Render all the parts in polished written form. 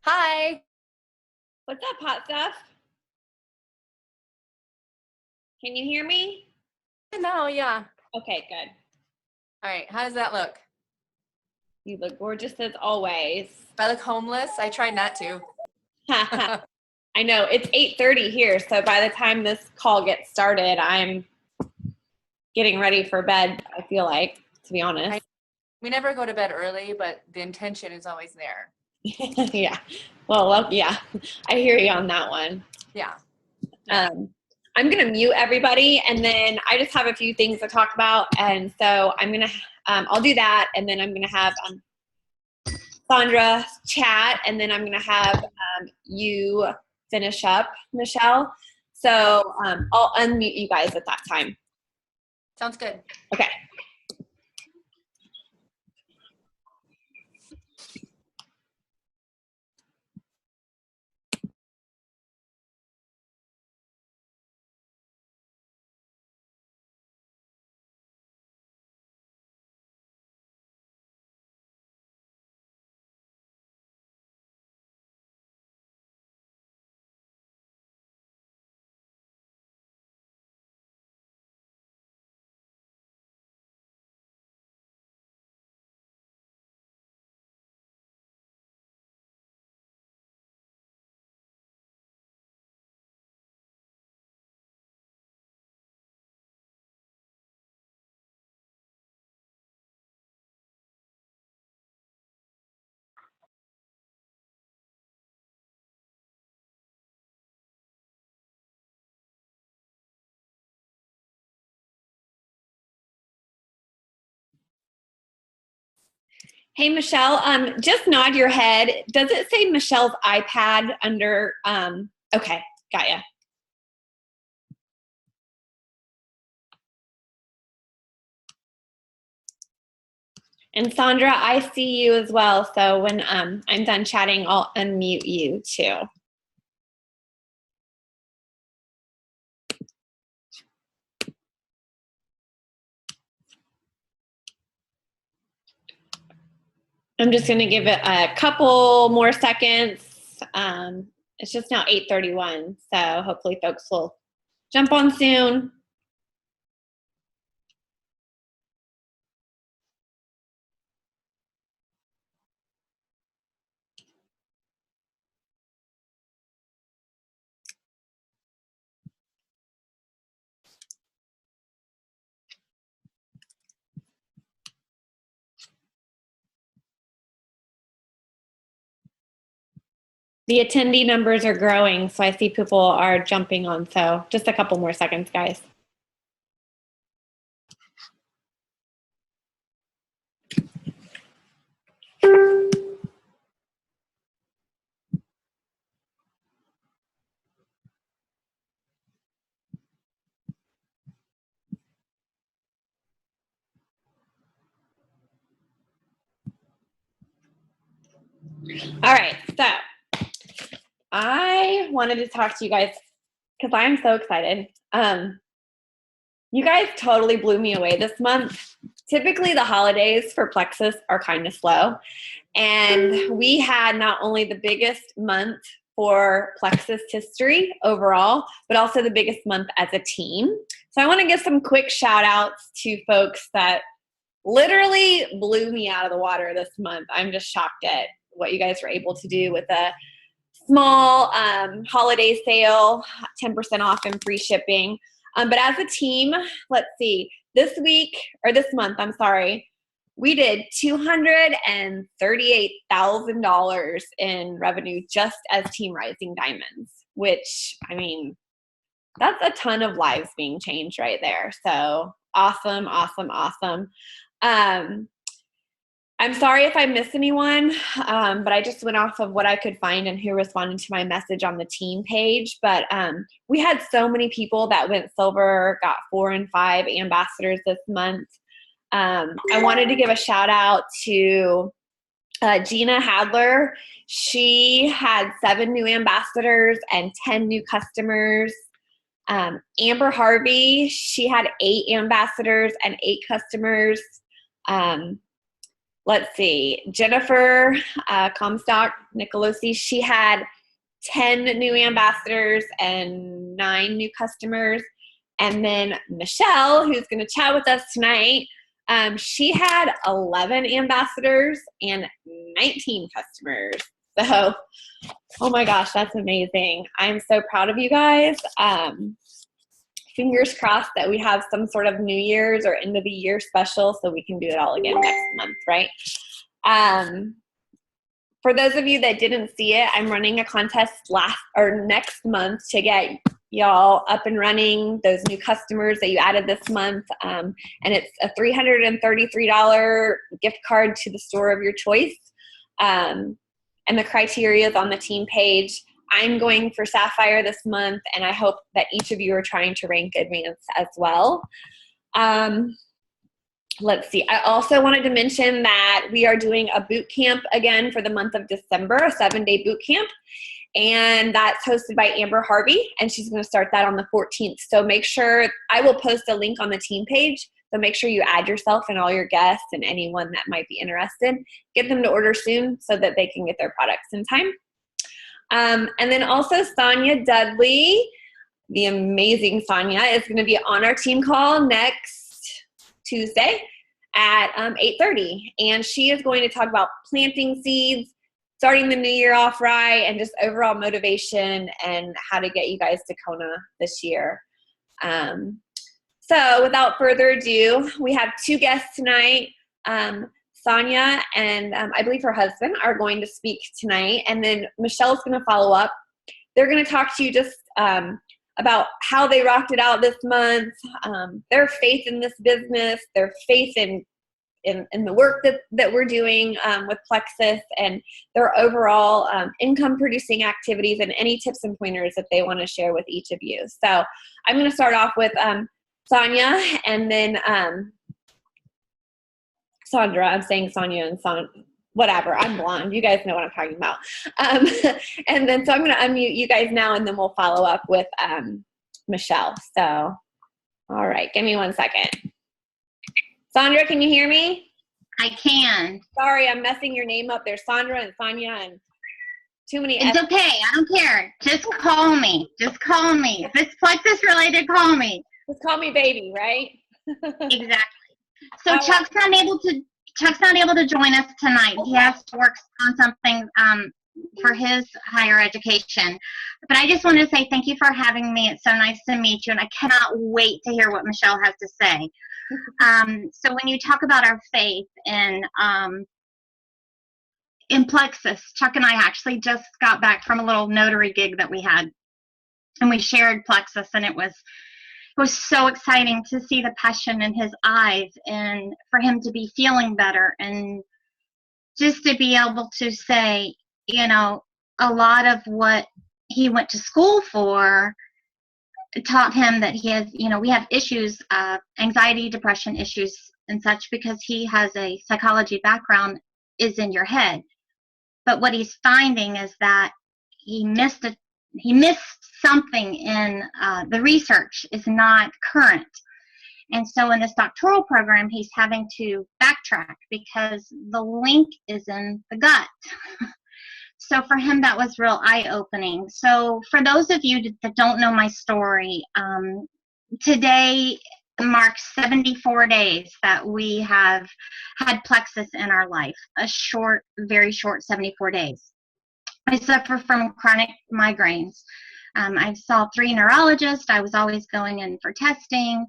Hi. What's up, hot stuff? Can you hear me? No, yeah. Okay, good. All right. How does that look? You look gorgeous as always. If I look homeless, I try not to. I know it's 8:30 here, so by the time this call gets started, I'm getting ready for bed, I feel like, to be honest. We never go to bed early, but the intention is always there. Yeah. Well, yeah. I hear you on that one. Yeah. I'm going to mute everybody, and then I just have a few things to talk about, and so I'll do that, and then I'm going to have Sandra chat, and then I'm going to have you finish up, Michelle. So I'll unmute you guys at that time. Sounds good. Okay. Hey, Michelle, just nod your head. Does it say Michelle's iPad under, okay, got ya. And Sandra, I see you as well. So when I'm done chatting, I'll unmute you too. I'm just going to give it a couple more seconds. It's just now 8:31, so hopefully folks will jump on soon. The attendee numbers are growing, so I see people are jumping on. So just a couple more seconds, guys. All right, so I wanted to talk to you guys because I'm so excited. You guys totally blew me away this month. Typically, the holidays for Plexus are kind of slow. And we had not only the biggest month for Plexus history overall, but also the biggest month as a team. So I want to give some quick shout outs to folks that literally blew me out of the water this month. I'm just shocked at what you guys were able to do with a small holiday sale, 10% off and free shipping. But as a team, let's see, this month, I'm sorry, we did $238,000 in revenue just as Team Rising Diamonds, which, I mean, that's a ton of lives being changed right there. So awesome, awesome, awesome. I'm sorry if I missed anyone, but I just went off of what I could find and who responded to my message on the team page. But we had so many people that went silver, got 4 and 5 ambassadors this month. I wanted to give a shout out to Gina Hadler. She had 7 new ambassadors and 10 new customers. Amber Harvey, she had 8 ambassadors and 8 customers. let's see, Jennifer Comstock Nicolosi, she had 10 new ambassadors and 9 new customers. And then Michelle, who's going to chat with us tonight, she had 11 ambassadors and 19 customers. So, oh my gosh, that's amazing. I'm so proud of you guys. Fingers crossed that we have some sort of New Year's or end of the year special so we can do it all again next month, right? For those of you that didn't see it, I'm running a contest next month to get y'all up and running, those new customers that you added this month. And it's a $333 gift card to the store of your choice. And the criteria is on the team page. I'm going for Sapphire this month, and I hope that each of you are trying to rank Advanced as well. Let's see. I also wanted to mention that we are doing a boot camp again for the month of December, a 7-day boot camp. And that's hosted by Amber Harvey, and she's going to start that on the 14th. So make sure, I will post a link on the team page. So make sure you add yourself and all your guests and anyone that might be interested. Get them to order soon so that they can get their products in time. And then also Sonia Dudley, the amazing Sonia, is going to be on our team call next Tuesday at 8:30. And she is going to talk about planting seeds, starting the new year off right, and just overall motivation and how to get you guys to Kona this year. So without further ado, we have 2 guests tonight. Sonia and I believe her husband are going to speak tonight, and then Michelle's going to follow up. They're going to talk to you just about how they rocked it out this month, their faith in this business, their faith in the work that we're doing with Plexus, and their overall income producing activities, and any tips and pointers that they want to share with each of you. So I'm going to start off with Sonia, and then Sandra. I'm saying Sonia and whatever. I'm blonde. You guys know what I'm talking about. And then so I'm going to unmute you guys now, and then we'll follow up with Michelle. So, all right, give me 1 second. Sandra, can you hear me? I can. Sorry, I'm messing your name up. There's Sandra and Sonia and too many. It's okay. I don't care. Just call me. Just call me. If it's Plexus related, call me. Just call me baby, right? Exactly. So Chuck's not able to join us tonight. He has to work on something for his higher education. But I just wanted to say thank you for having me. It's so nice to meet you, and I cannot wait to hear what Michelle has to say. So when you talk about our faith in Plexus, Chuck and I actually just got back from a little notary gig that we had, and we shared Plexus, and it was so exciting to see the passion in his eyes, and for him to be feeling better, and just to be able to say, you know, a lot of what he went to school for taught him that he has, you know, we have issues, anxiety, depression issues and such, because he has a psychology background, is in your head. But what he's finding is that he missed something in the research is not current. And so in this doctoral program, he's having to backtrack because the link is in the gut. So for him, that was real eye-opening. So for those of you that don't know my story, today marks 74 days that we have had Plexus in our life, a short, very short 74 days. I suffer from chronic migraines. I saw 3 neurologists. I was always going in for testing.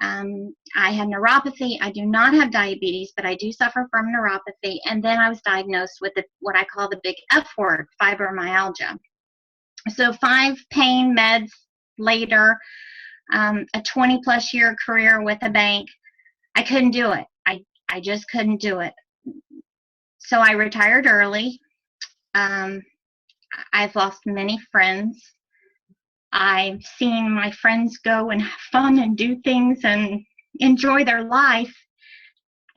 I have neuropathy. I do not have diabetes, but I do suffer from neuropathy. And then I was diagnosed with what I call the big F word, fibromyalgia. So 5 pain meds later, a 20-plus year career with a bank, I couldn't do it. I just couldn't do it. So I retired early. I've lost many friends. I've seen my friends go and have fun and do things and enjoy their life.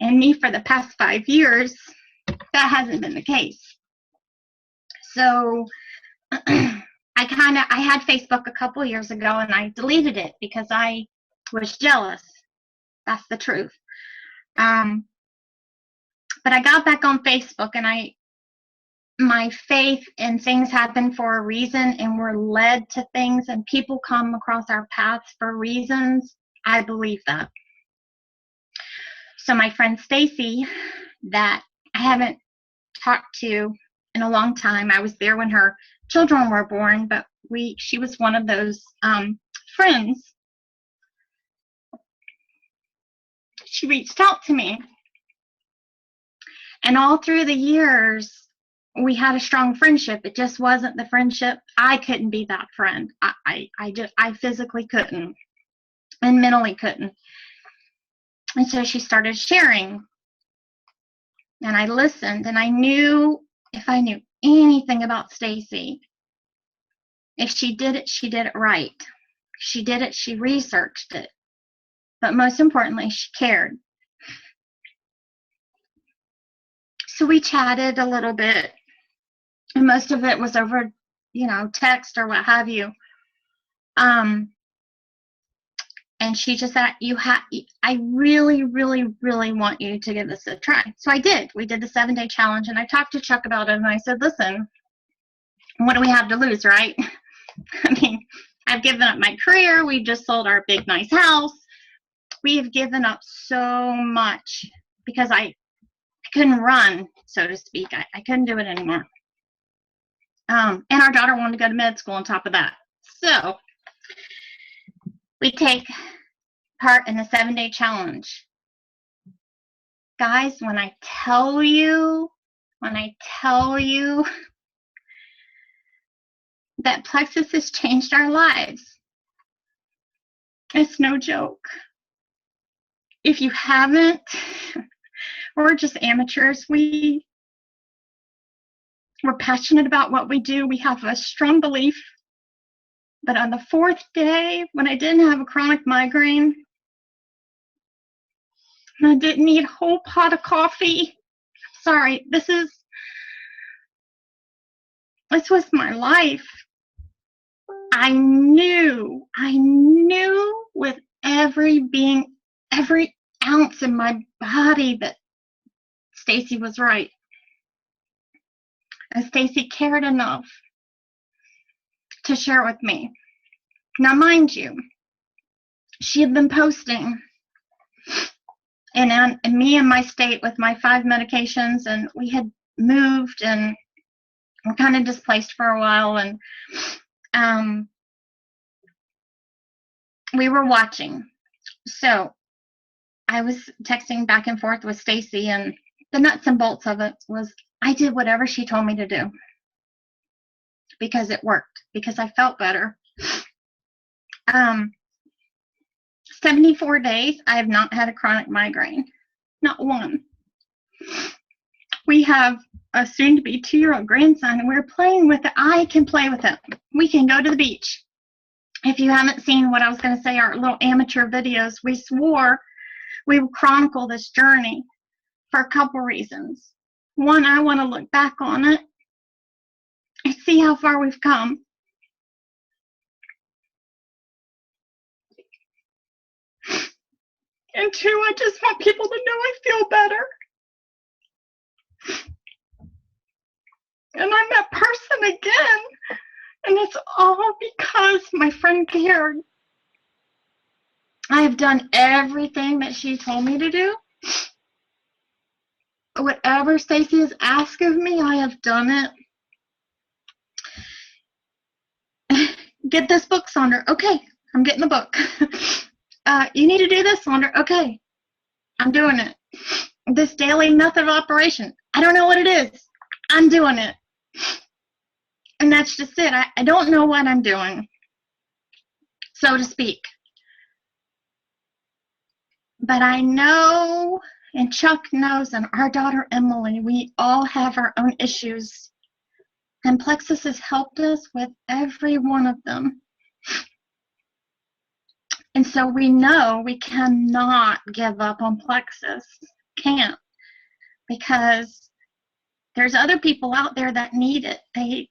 And me, for the past 5 years, that hasn't been the case. So I had Facebook a couple years ago, and I deleted it because I was jealous. That's the truth. But I got back on Facebook, and my faith in things happen for a reason, and we're led to things, and people come across our paths for reasons. I believe that. So my friend Stacy, that I haven't talked to in a long time, I was there when her children were born, but she was one of those friends. She reached out to me, and all through the years we had a strong friendship. It just wasn't the friendship. I couldn't be that friend. I physically couldn't, and mentally couldn't. And so she started sharing, and I listened, and I knew if I knew anything about Stacy, if she did it right. She did it, she researched it. But most importantly, she cared. So we chatted a little bit, and most of it was over, text or what have you. And she just said, I really, really, really want you to give this a try. So I did. We did the 7-day challenge, and I talked to Chuck about it, and I said, listen, what do we have to lose, right? I mean, I've given up my career. We just sold our big, nice house. We have given up so much because I couldn't run, so to speak. I couldn't do it anymore. And our daughter wanted to go to med school on top of that. So we take part in the 7-day challenge. Guys, when I tell you that Plexus has changed our lives, it's no joke. If you haven't, we're just amateurs. We're passionate about what we do. We have a strong belief. But on the 4th day, when I didn't have a chronic migraine, and I didn't need a whole pot of coffee, sorry, this was my life. I knew with every ounce in my body that Stacy was right. And Stacy cared enough to share with me. Now, mind you, she had been posting and me in my state with my 5 medications, and we had moved and were kind of displaced for a while, and we were watching. So I was texting back and forth with Stacy, and the nuts and bolts of it was I did whatever she told me to do because it worked, because I felt better. 74 days, I have not had a chronic migraine. Not one. We have a soon-to-be 2-year-old grandson, and we're playing with it. I can play with it. We can go to the beach. If you haven't seen what I was going to say, our little amateur videos, we swore we would chronicle this journey for a couple reasons. One, I want to look back on it and see how far we've come. And 2, I just want people to know I feel better. And I'm that person again. And it's all because my friend cared. I have done everything that she told me to do. Whatever Stacy has asked of me, I have done it. Get this book, Sandra. Okay, I'm getting the book. You need to do this, Sandra. Okay, I'm doing it. This daily method of operation. I don't know what it is. I'm doing it. And that's just it. I don't know what I'm doing, so to speak. But I know, and Chuck knows, and our daughter Emily, we all have our own issues. And Plexus has helped us with every one of them. And so we know we cannot give up on Plexus. Can't. Because there's other people out there that need it. They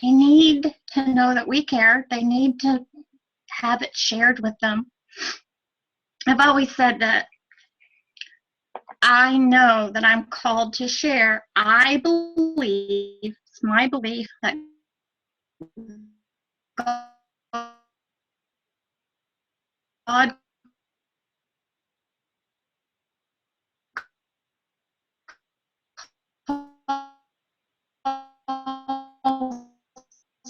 need to know that we care. They need to have it shared with them. I've always said that I know that I'm called to share. I believe, it's my belief that God calls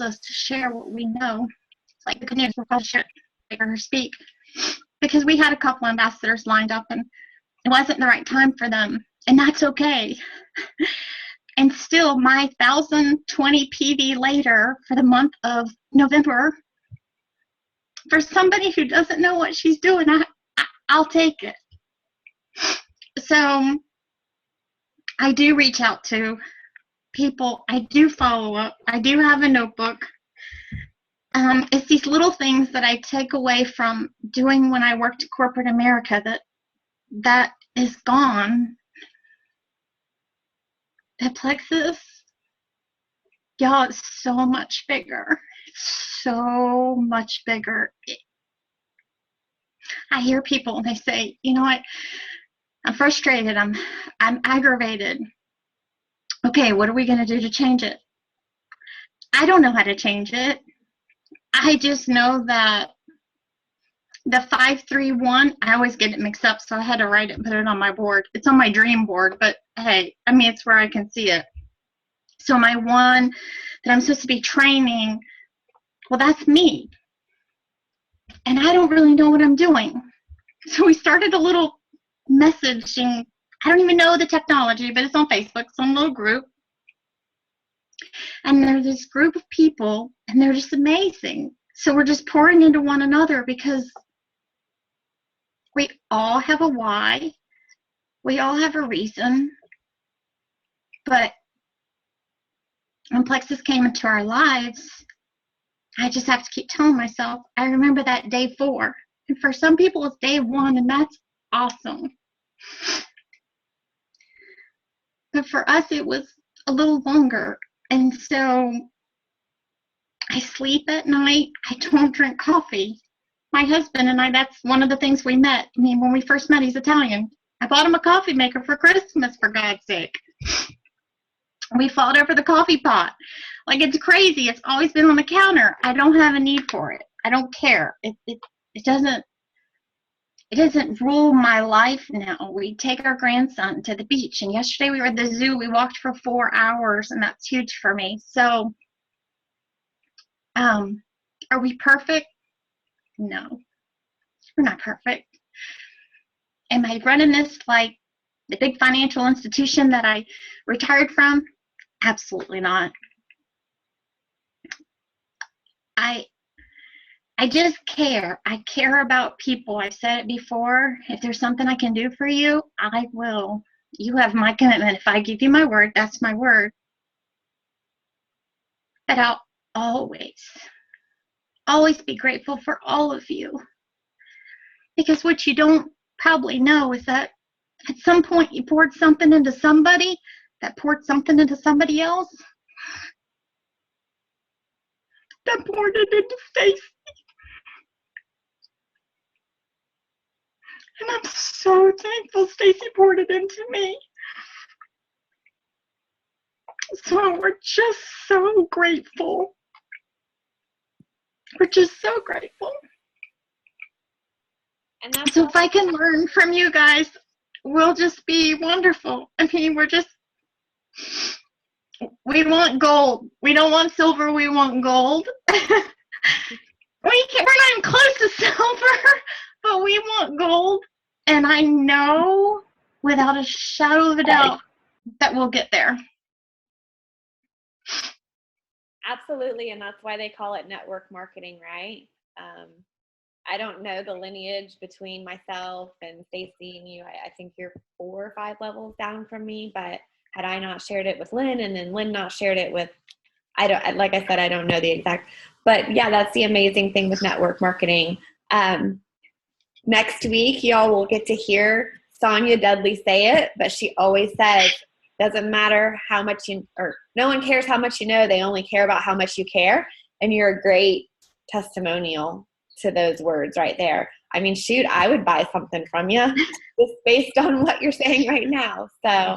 us to share what we know. It's like the good news, we're called to share or speak. Because we had a couple ambassadors lined up and it wasn't the right time for them. And that's okay. And still, my 1,020 PV later for the month of November, for somebody who doesn't know what she's doing, I'll take it. So I do reach out to people. I do follow up. I do have a notebook. It's these little things that I take away from doing when I worked at corporate America that is gone. That Plexus, y'all, it's so much bigger. So much bigger. I hear people and they say, you know what, I'm frustrated, I'm aggravated. Okay, what are we going to do to change it? I don't know how to change it. I just know that the 531, I always get it mixed up, so I had to write it and put it on my board. It's on my dream board, but hey, I mean, it's where I can see it. So my one that I'm supposed to be training, well, that's me. And I don't really know what I'm doing. So we started a little messaging. I don't even know the technology, but it's on Facebook, some little group. And there's this group of people, and they're just amazing. So we're just pouring into one another because we all have a why. We all have a reason. But when Plexus came into our lives, I just have to keep telling myself, I remember that day 4. And for some people, it's day 1, and that's awesome. But for us, it was a little longer. And so I sleep at night. I don't drink coffee. My husband and I, that's one of the things we met. I mean, when we first met, he's Italian. I bought him a coffee maker for Christmas, for God's sake. We fought over the coffee pot. Like, it's crazy. It's always been on the counter. I don't have a need for it. I don't care. It doesn't rule my life now. We take our grandson to the beach, and yesterday we were at the zoo. We walked for 4 hours, and that's huge for me. So, are we perfect? No, we're not perfect. Am I running this like the big financial institution that I retired from? Absolutely not. I just care. I care about people. I've said it before. If there's something I can do for you, I will. You have my commitment. If I give you my word, that's my word. But I'll always be grateful for all of you. Because what you don't probably know is that at some point you poured something into somebody that poured something into somebody else that poured it into Stacy. And I'm so thankful Stacy poured it into me. So we're just so grateful. We're just so grateful. And that's So if I can learn from you guys, we'll just be wonderful. I mean, we want gold. We don't want silver, we want gold. We're not even close to silver, but we want gold. And I know without a shadow of a doubt that we'll get there. absolutely, and that's why they call it network marketing, right? I don't know the lineage between myself and Stacy and you. I think you're 4 or 5 levels down from me, but had I not shared it with Lynn and then Lynn not shared it with, like I said, I don't know the exact, but yeah, that's the amazing thing with network marketing. Next week, y'all will get to hear Sonia Dudley say it, but she always says, doesn't matter how much no one cares how much you know, they only care about how much you care. And you're a great testimonial to those words right there. I mean, shoot, I would buy something from you just based on what you're saying right now. So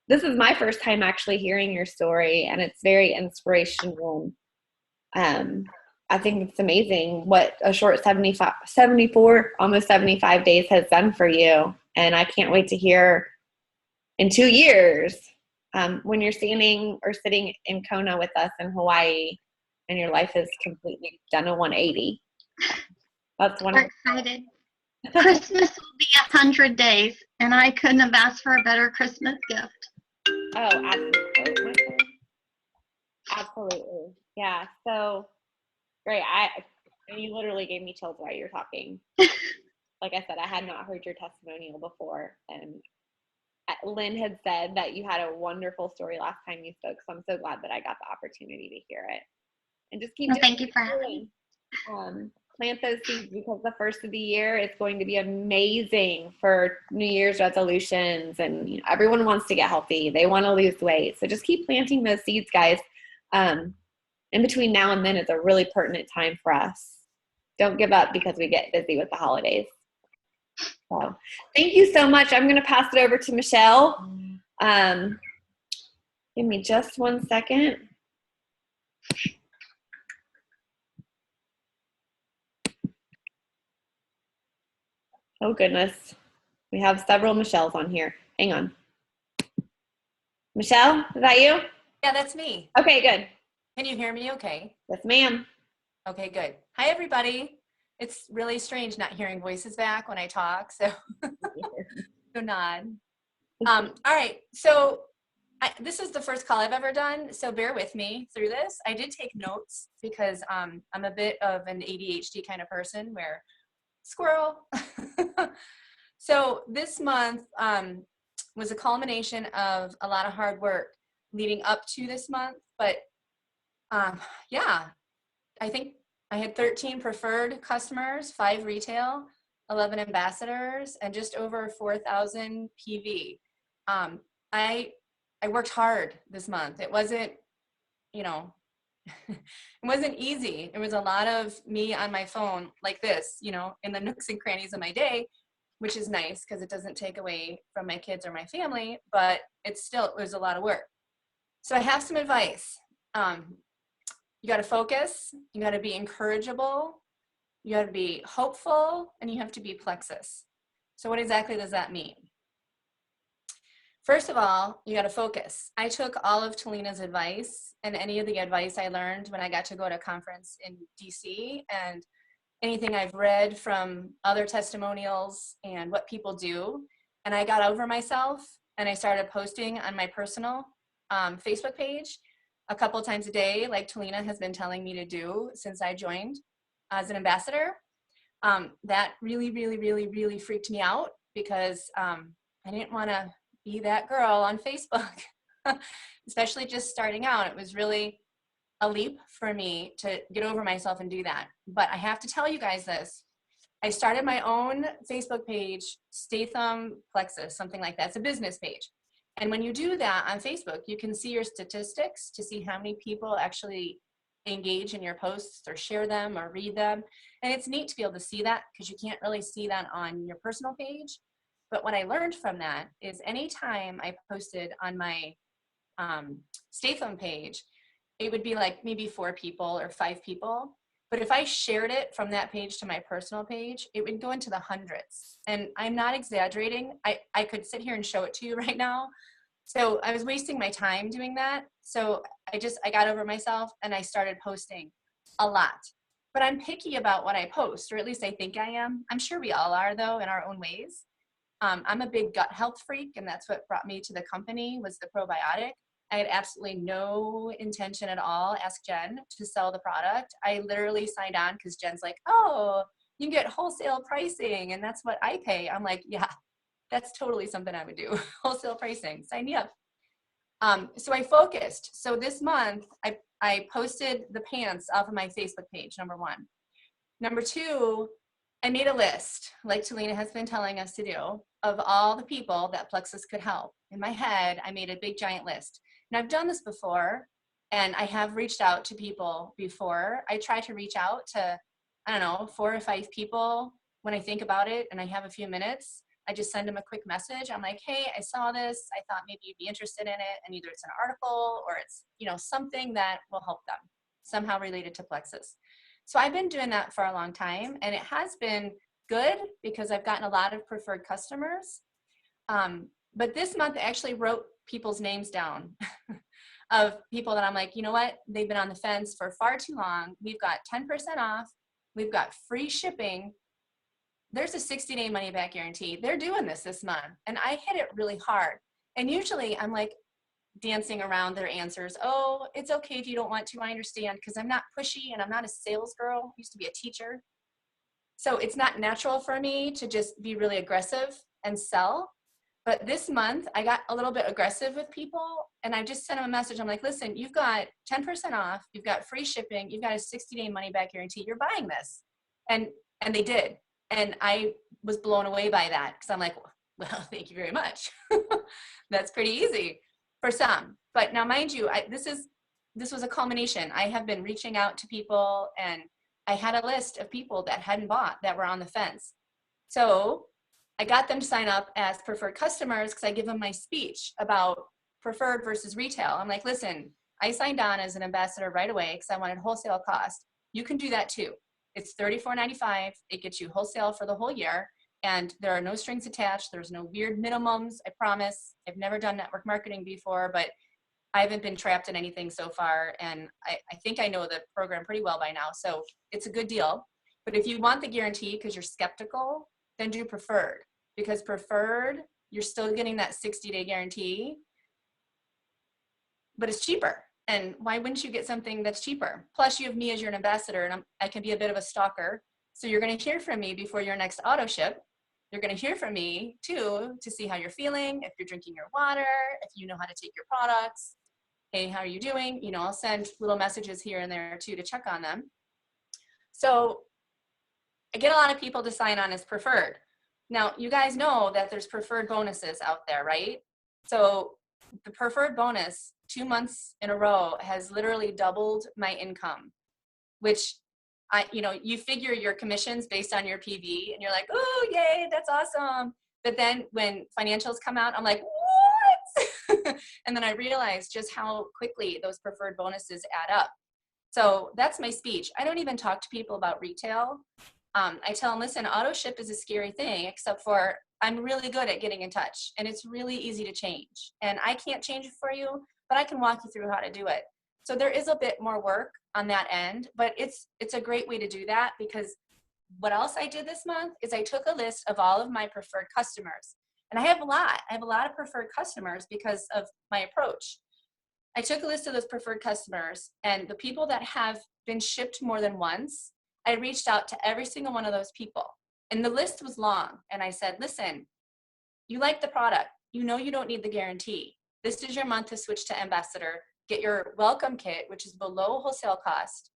this is my first time actually hearing your story, and it's very inspirational. I think it's amazing what a short 74, almost 75 days has done for you. And I can't wait to hear in 2 years when you're standing or sitting in Kona with us in Hawaii and your life has completely done a 180. That's We're excited. Christmas will be 100 days, and I couldn't have asked for a better Christmas gift. Oh, absolutely. Absolutely. Yeah. So great. You literally gave me chills while you're talking. Like I said, I had not heard your testimonial before. And Lynn had said that you had a wonderful story last time you spoke. So I'm so glad that I got the opportunity to hear it. And just keep Thank you for having me. Plant those seeds, because the first of the year is going to be amazing for New Year's resolutions, and everyone wants to get healthy. They want to lose weight. So just keep planting those seeds, guys. In between now and then is a really pertinent time for us. Don't give up because we get busy with the holidays. So thank you so much. I'm going to pass it over to Michelle. Give me just 1 second. Oh, goodness. We have several Michelles on here. Hang on. Michelle, is that you? Yeah, that's me. Okay, good. Can you hear me okay? Yes, ma'am. Okay, good. Hi, everybody. It's really strange not hearing voices back when I talk, so nod. All right, so this is the first call I've ever done, so bear with me through this. I did take notes because I'm a bit of an ADHD kind of person where squirrel. So this month was a culmination of a lot of hard work leading up to this month, but yeah, I think I had 13 preferred customers, 5 retail, 11 ambassadors, and just over 4,000 PV. I worked hard this month. It wasn't, it wasn't easy. It was a lot of me on my phone like this, in the nooks and crannies of my day, which is nice because it doesn't take away from my kids or my family, but it was a lot of work. So I have some advice. You got to focus, you got to be encourageable, you got to be hopeful, and you have to be plexus. So what exactly does that mean? First of all, you got to focus. I took all of Talina's advice and any of the advice I learned when I got to go to a conference in DC, and anything I've read from other testimonials and what people do. And I got over myself and I started posting on my personal Facebook page a couple of times a day, like Talina has been telling me to do since I joined as an ambassador. That really, really, really, really freaked me out because I didn't want to be that girl on Facebook, especially just starting out. It was really a leap for me to get over myself and do that. But I have to tell you guys this. I started my own Facebook page, Statham Plexus, something like that. It's a business page. And when you do that on Facebook, you can see your statistics to see how many people actually engage in your posts or share them or read them. And it's neat to be able to see that because you can't really see that on your personal page. But what I learned from that is anytime I posted on my Statham page, it would be like maybe 4 people or 5 people. But if I shared it from that page to my personal page, it would go into the hundreds. And I'm not exaggerating. I could sit here and show it to you right now. So I was wasting my time doing that. So I got over myself and I started posting a lot. But I'm picky about what I post, or at least I think I am. I'm sure we all are, though, in our own ways. I'm a big gut health freak, and that's what brought me to the company was the probiotic. I had absolutely no intention at all, ask Jen, to sell the product. I literally signed on because Jen's like, oh, you can get wholesale pricing, and that's what I pay. I'm like, yeah, that's totally something I would do. Wholesale pricing, sign me up. So I focused. So this month, I posted the pants off of my Facebook page, number 1. Number 2, I made a list, like Talina has been telling us to do, of all the people that Plexus could help. In my head, I made a big giant list. And I've done this before, and I have reached out to people before. I try to reach out to I don't know, 4 or 5 people when I think about it and I have a few minutes. I just send them a quick message. I'm like, hey, I saw this. I thought maybe you'd be interested in it. And either it's an article or it's, you know, something that will help them somehow related to Plexus. So I've been doing that for a long time, and it has been good because I've gotten a lot of preferred customers. But this month I actually wrote people's names down of people that I'm like, you know what? They've been on the fence for far too long. We've got 10% off. We've got free shipping. There's a 60-day money back guarantee. They're doing this month. And I hit it really hard. And usually I'm like dancing around their answers. Oh, it's okay if you don't want to. I understand, because I'm not pushy and I'm not a sales girl. I used to be a teacher. So it's not natural for me to just be really aggressive and sell. But this month I got a little bit aggressive with people, and I just sent them a message. I'm like, listen, you've got 10% off. You've got free shipping. You've got a 60-day money back guarantee. You're buying this. And they did. And I was blown away by that, because I'm like, well, thank you very much. That's pretty easy for some. But now, mind you, this was a culmination. I have been reaching out to people, and I had a list of people that hadn't bought, that were on the fence. So I got them to sign up as preferred customers, because I give them my speech about preferred versus retail. I'm like, listen, I signed on as an ambassador right away because I wanted wholesale cost. You can do that too. It's $34.95. It gets you wholesale for the whole year, and there are no strings attached. There's no weird minimums, I promise. I've never done network marketing before, but I haven't been trapped in anything so far, and I think I know the program pretty well by now, so it's a good deal. But if you want the guarantee because you're skeptical, then do preferred, because preferred, you're still getting that 60-day guarantee, but it's cheaper. And why wouldn't you get something that's cheaper? Plus, you have me as your ambassador, and I can be a bit of a stalker. So you're going to hear from me before your next auto ship. You're going to hear from me too, to see how you're feeling, if you're drinking your water, if you know how to take your products. Hey, how are you doing? You know, I'll send little messages here and there too to check on them. So I get a lot of people to sign on as preferred. Now, you guys know that there's preferred bonuses out there, right? So the preferred bonus 2 months in a row has literally doubled my income, which you figure your commissions based on your PV, and you're like, oh, yay, that's awesome. But then when financials come out, I'm like, what? And then I realized just how quickly those preferred bonuses add up. So that's my speech. I don't even talk to people about retail. I tell them, listen, auto ship is a scary thing, except for I'm really good at getting in touch, and it's really easy to change. And I can't change it for you, but I can walk you through how to do it. So there is a bit more work on that end, but it's a great way to do that, because what else I did this month is I took a list of all of my preferred customers. And I have a lot of preferred customers because of my approach. I took a list of those preferred customers, and the people that have been shipped more than once, I reached out to every single one of those people. And the list was long. And I said, listen, you like the product. You know you don't need the guarantee. This is your month to switch to Ambassador. Get your welcome kit, which is below wholesale cost.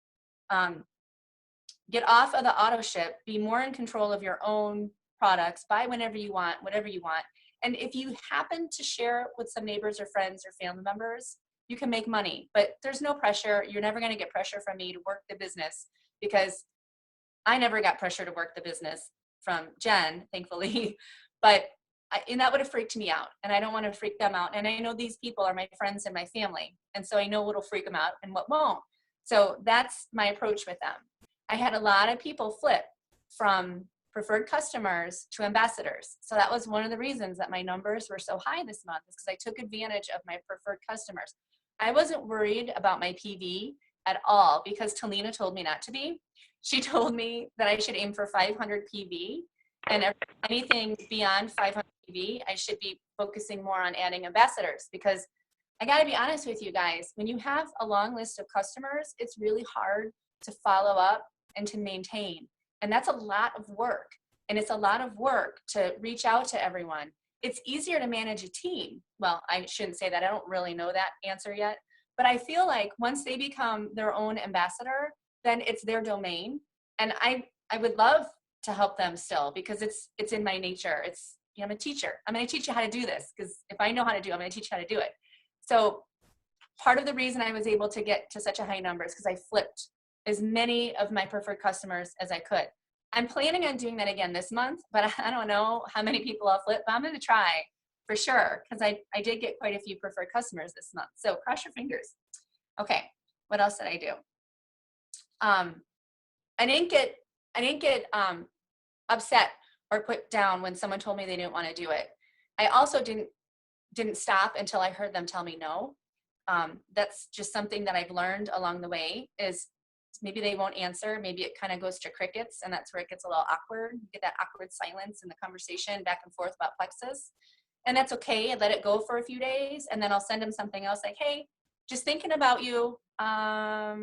Get off of the auto ship. Be more in control of your own products. Buy whenever you want, whatever you want. And if you happen to share with some neighbors or friends or family members, you can make money. But there's no pressure. You're never going to get pressure from me to work the business, because I never got pressure to work the business from Jen, thankfully. And that would have freaked me out, and I don't want to freak them out. And I know these people are my friends and my family, and so I know what'll freak them out and what won't. So that's my approach with them. I had a lot of people flip from preferred customers to ambassadors. So that was one of the reasons that my numbers were so high this month, is because I took advantage of my preferred customers. I wasn't worried about my PV at all, because Talina told me not to be. She told me that I should aim for 500 PV, and anything beyond 500 PV, I should be focusing more on adding ambassadors, because I gotta be honest with you guys, when you have a long list of customers, it's really hard to follow up and to maintain. And that's a lot of work. And it's a lot of work to reach out to everyone. It's easier to manage a team. Well, I shouldn't say that. I don't really know that answer yet. But I feel like once they become their own ambassador, then it's their domain. And I would love to help them still, because it's in my nature. I'm a teacher. I'm going to teach you how to do this, because if I know how to do it, I'm going to teach you how to do it. So part of the reason I was able to get to such a high number is because I flipped as many of my preferred customers as I could. I'm planning on doing that again this month, but I don't know how many people I'll flip, but I'm going to try for sure, because I did get quite a few preferred customers this month. So cross your fingers. Okay, what else did I do? I didn't get upset or put down when someone told me they didn't want to do it. I also didn't stop until I heard them tell me no. That's just something that I've learned along the way, is maybe they won't answer. Maybe it kind of goes to crickets, and that's where it gets a little awkward. You get that awkward silence in the conversation back and forth about Plexus. And that's okay. I let it go for a few days, and then I'll send them something else like, hey, just thinking about you. I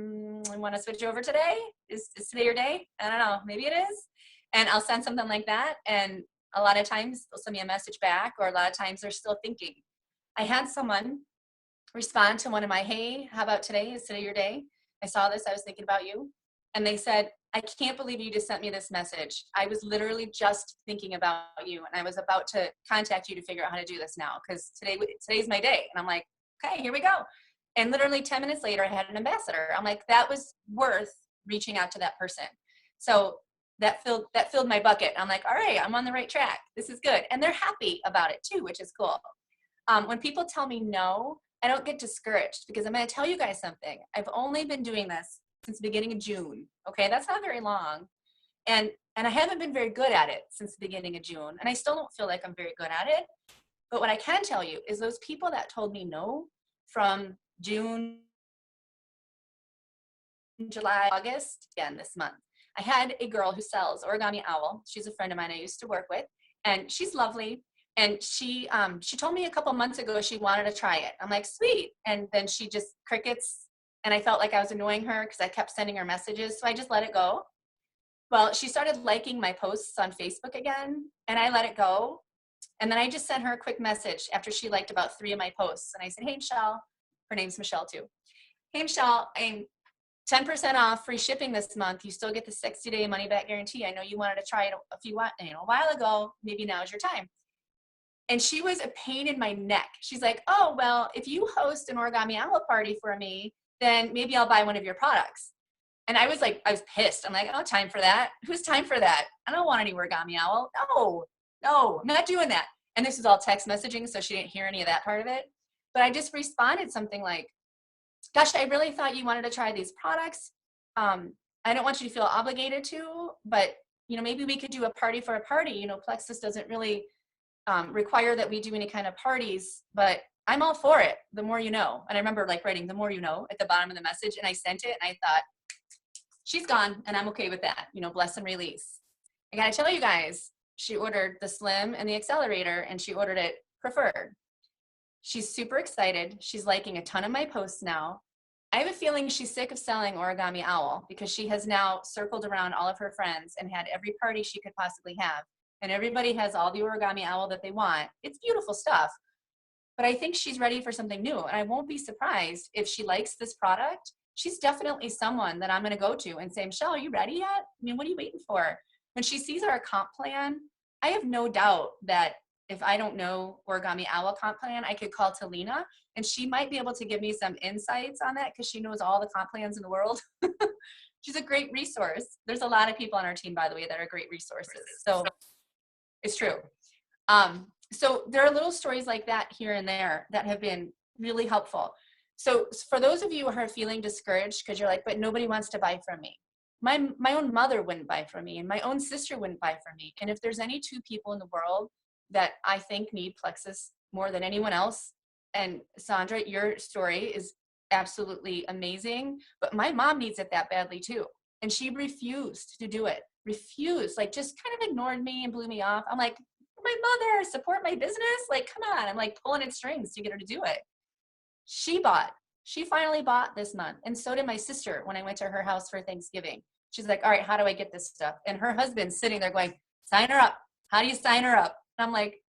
want to switch over today. Is today your day? I don't know. Maybe it is. And I'll send something like that. And a lot of times they'll send me a message back, or a lot of times they're still thinking. I had someone respond to one of my, hey, how about today? Is today your day? I saw this. I was thinking about you. And they said, I can't believe you just sent me this message. I was literally just thinking about you, and I was about to contact you to figure out how to do this now, because today's my day. And I'm like, okay, here we go. And literally 10 minutes later, I had an ambassador. I'm like, that was worth reaching out to that person. So that filled my bucket. I'm like, all right, I'm on the right track. This is good. And they're happy about it too, which is cool. When people tell me no, I don't get discouraged, because I'm going to tell you guys something. I've only been doing this since the beginning of June. Okay, that's not very long. And I haven't been very good at it since the beginning of June. And I still don't feel like I'm very good at it. But what I can tell you is those people that told me no from June, July, August, again this month. I had a girl who sells Origami Owl. She's a friend of mine I used to work with, and she's lovely. And she told me a couple months ago she wanted to try it. I'm like, sweet. And then she just crickets, and I felt like I was annoying her because I kept sending her messages, so I just let it go. Well, she started liking my posts on Facebook again, and I let it go. And then I just sent her a quick message after she liked about 3 of my posts. And I said, hey, Michelle, her name's Michelle too. Hey, Michelle, I'm 10% off free shipping this month. You still get the 60-day money back guarantee. I know you wanted to try it a while ago. Maybe now's your time. And she was a pain in my neck. She's like, oh, well, if you host an Origami Owl party for me, then maybe I'll buy one of your products. And I was pissed. I'm like, oh, time for that? Who's time for that? I don't want any Origami Owl. No, I'm not doing that. And this is all text messaging, so she didn't hear any of that part of it. But I just responded something like, gosh, I really thought you wanted to try these products. I don't want you to feel obligated to, but maybe we could do a party for a party. Plexus doesn't really require that we do any kind of parties, but I'm all for it. The more you know. And I remember writing the more you know at the bottom of the message, and I sent it, and I thought, she's gone, and I'm okay with that. Bless and release. I gotta tell you guys, she ordered the Slim and the Accelerator, and she ordered it preferred. She's super excited. She's liking a ton of my posts now. I have a feeling she's sick of selling Origami Owl, because she has now circled around all of her friends and had every party she could possibly have. And everybody has all the Origami Owl that they want. It's beautiful stuff. But I think she's ready for something new. And I won't be surprised if she likes this product. She's definitely someone that I'm going to go to and say, Michelle, are you ready yet? What are you waiting for? When she sees our comp plan, I have no doubt that if I don't know Origami Owl comp plan, I could call Talina, and she might be able to give me some insights on that, because she knows all the comp plans in the world. She's a great resource. There's a lot of people on our team, by the way, that are great resources. So it's true. So there are little stories like that here and there that have been really helpful. So for those of you who are feeling discouraged because you're like, but nobody wants to buy from me. My own mother wouldn't buy from me, and my own sister wouldn't buy from me. And if there's any 2 people in the world that I think need Plexus more than anyone else, and Sandra, your story is absolutely amazing, but my mom needs it that badly too. And she refused to do it. Refused, just kind of ignored me and blew me off. I'm like, my mother, support my business? Come on. I'm pulling at strings to get her to do it. She finally bought this month. And so did my sister when I went to her house for Thanksgiving. She's like, all right, how do I get this stuff? And her husband's sitting there going, sign her up. How do you sign her up? And I'm like,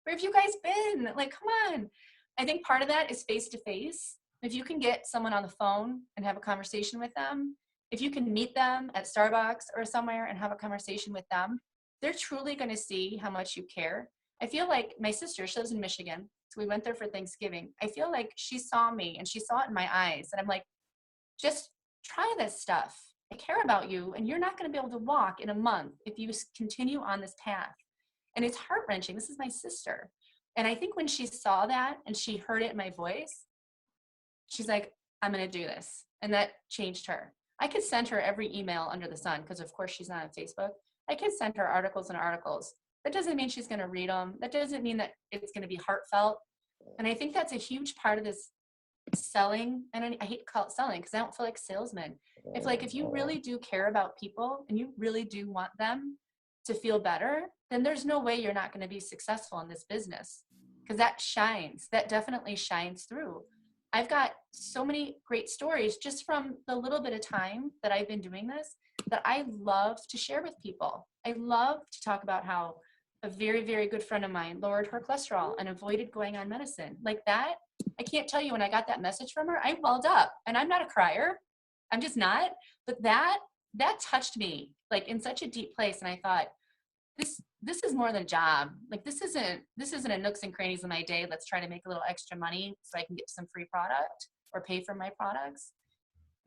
where have you guys been? Come on. I think part of that is face-to-face. If you can get someone on the phone and have a conversation with them, if you can meet them at Starbucks or somewhere and have a conversation with them, they're truly going to see how much you care. I feel like my sister, she lives in Michigan, so we went there for Thanksgiving. I feel like she saw me and she saw it in my eyes. And I'm like, just try this stuff. I care about you, and you're not going to be able to walk in a month if you continue on this path. And it's heart-wrenching. This is my sister. And I think when she saw that and she heard it in my voice, she's like, I'm going to do this. And that changed her. I could send her every email under the sun because, of course, she's not on Facebook. I could send her articles and articles. That doesn't mean she's going to read them. That doesn't mean that it's going to be heartfelt. And I think that's a huge part of this selling. And I hate to call it selling because I don't feel like salesmen. If you really do care about people and you really do want them to feel better, then there's no way you're not going to be successful in this business, because that shines. That definitely shines through. I've got so many great stories just from the little bit of time that I've been doing this that I love to share with people. I love to talk about how a very, very good friend of mine lowered her cholesterol and avoided going on medicine. Like that, I can't tell you, when I got that message from her, I welled up. And I'm not a crier. I'm just not. But that touched me like in such a deep place. And I thought, this is more than a job. Like this isn't a nooks and crannies of my day. Let's try to make a little extra money so I can get some free product or pay for my products.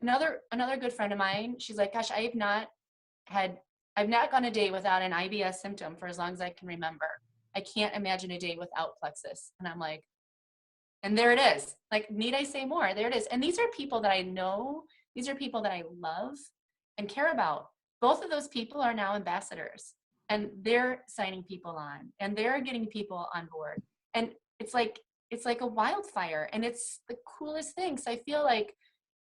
Another good friend of mine, she's like, gosh, I've not gone a day without an IBS symptom for as long as I can remember. I can't imagine a day without Plexus. And I'm like, and there it is. Like, need I say more? There it is. And these are people that I know. These are people that I love and care about. Both of those people are now ambassadors, and they're signing people on, and they're getting people on board. And it's like a wildfire, and it's the coolest thing. So I feel like,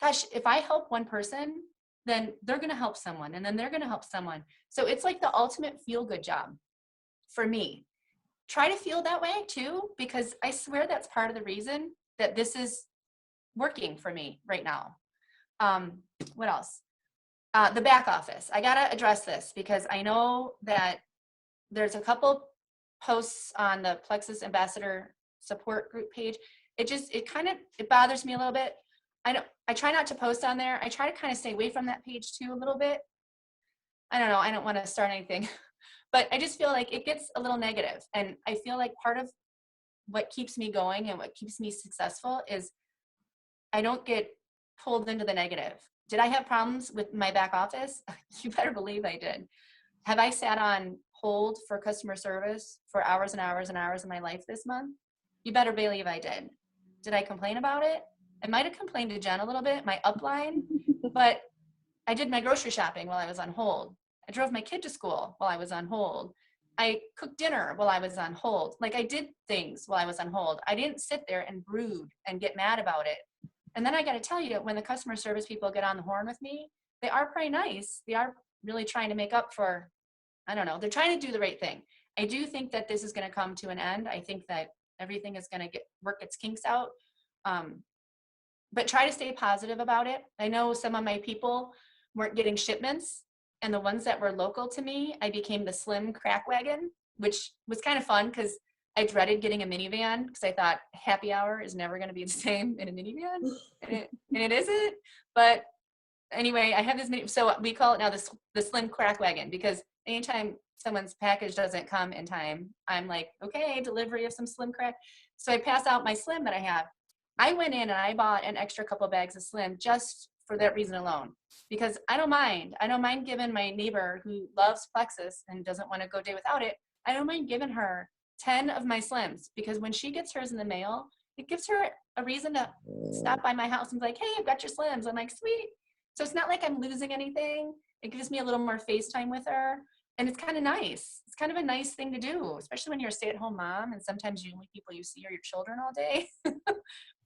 gosh, if I help one person, then they're going to help someone, and then they're going to help someone. So it's like the ultimate feel-good job for me. Try to feel that way too, because I swear that's part of the reason that this is working for me right now. What else? The back office. I got to address this because I know that there's a couple posts on the Plexus Ambassador support group page. It bothers me a little bit. I try not to post on there. I try to kind of stay away from that page too a little bit. I don't know. I don't want to start anything, but I just feel like it gets a little negative. And I feel like part of what keeps me going and what keeps me successful is I don't get pulled into the negative. Did I have problems with my back office? You better believe I did. Have I sat on hold for customer service for hours and hours and hours of my life this month? You better believe I did. Did I complain about it? I might have complained to Jen a little bit, my upline, but I did my grocery shopping while I was on hold. I drove my kid to school while I was on hold. I cooked dinner while I was on hold. Like, I did things while I was on hold. I didn't sit there and brood and get mad about it. And then I got to tell you, when the customer service people get on the horn with me, they are pretty nice. They are really trying to make up for, I don't know, they're trying to do the right thing. I do think that this is going to come to an end. I think that everything is going to work its kinks out. But try to stay positive about it. I know some of my people weren't getting shipments, and the ones that were local to me, I became the slim crack wagon, which was kind of fun because I dreaded getting a minivan because I thought happy hour is never going to be the same in a minivan, and it isn't. But anyway, I have this so we call it now the slim crack wagon, because anytime someone's package doesn't come in time, I'm like, okay, delivery of some slim crack. So I pass out my slim that I have. I went in and I bought an extra couple bags of slim just for that reason alone, because I don't mind giving my neighbor who loves Plexus and doesn't want to go a day without it, I don't mind giving her 10 of my slims, because when she gets hers in the mail, it gives her a reason to stop by my house and be like, hey, I've got your slims. I'm like, sweet. So it's not like I'm losing anything. It gives me a little more FaceTime with her. And it's kind of nice. It's kind of a nice thing to do, especially when you're a stay-at-home mom and sometimes the only people you see are your children all day.